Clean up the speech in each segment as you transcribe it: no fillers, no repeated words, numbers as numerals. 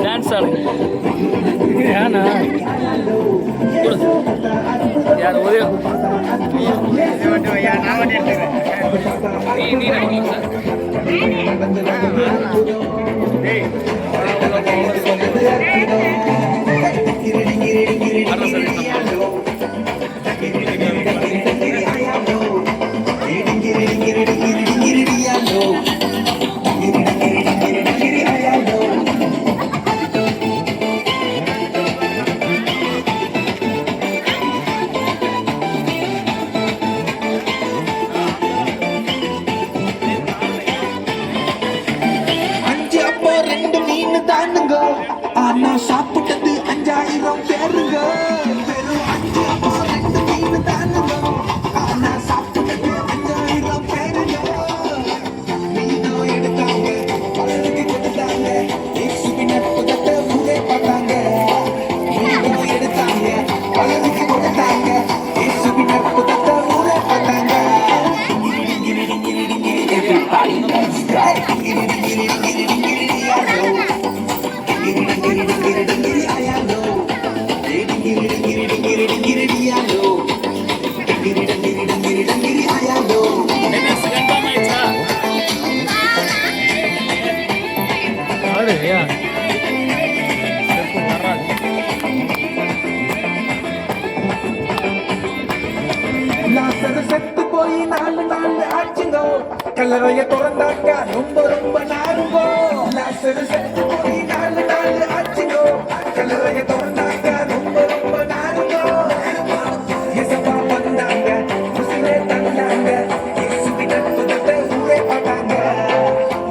Dance ஆடுங்க ஏன்னா யார் ஒரே நீ ஆனா சாப்பிட்டது 5000 பேருங்க. வெறும் 5 அப்போ 2 மீன் தானுங்க. ஆனா சாப்பிட்டது 5000 பேருங்க. மீனும் எடுத்தாங்க, பலருக்கு கொடுத்தாங்க. இயேசுவின் அற்புதத்தை ஊரே பார்த்தாங்க. மீனும் எடுத்தாங்க, பலருக்கு கொடுத்தாங்க. இயேசுவின் அற்புதத்தை ஊரே பார்த்தாங்க. Everybody let's go. செத்து போய் 4 நாள் ஆச்சுங்கோ. கல்லறைய திறந்தாக்க ரொம்ப ரொம்ப நாருங்கோ. செத்து போய் 4 நாள் ஆச்சுங்கோ. கல்லறைய திறந்தாக்க ரொம்ப ரொம்ப நாருங்கோ. இயேசுவா வந்தாங்க, உசுரே தந்தாங்க. இயேசுவின் அற்புதத்தை ஊரே பார்த்தாங்க.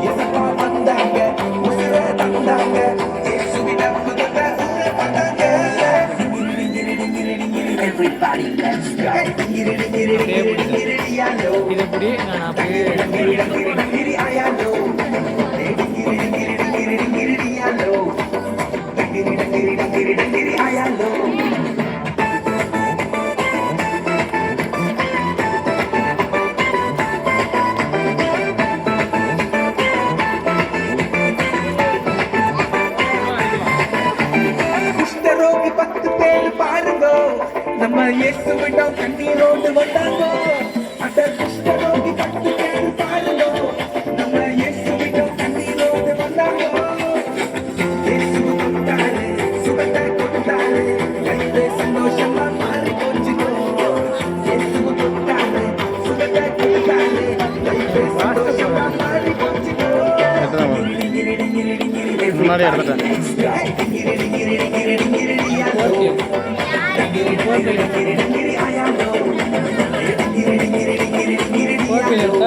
இயேசுவா வந்தாங்க, உசுரே தந்தாங்க. இயேசுவின் அற்புதத்தை ஊரே பார்த்தாங்க. Everybody let's go. இது எப்படி நான் அப்படியே குஷ்டரோகி 10 பேர் பாருங்க. நம்ம இயேசுவிடம் கண்ணீரோடு வந்தாங்க. அட குஷ்டரோகி 10 பேர் பாருங்க. நம்ம இயேசுவிடம் கண்ணீரோடு வந்தாங்க. இயேசு கொடுத்தாரு, சுகத்தை கொடுத்தாரு. லைஃபே சந்தோஷமா மாறி போச்சுங்க. இயேசு கொடுத்தாரு, சுகத்தை கொடுத்தாரு. லைஃபே சந்தோஷமா மாறி போச்சுங்க. முன்னாடி எடுத்துட்டேன்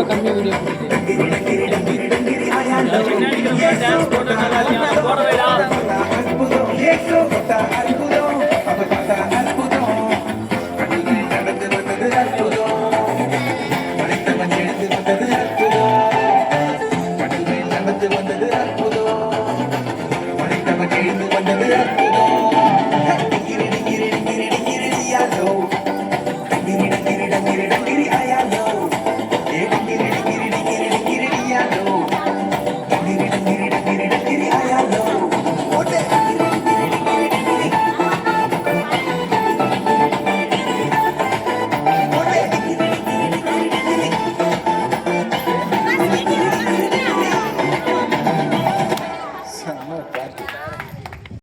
கம்மி வீடியோ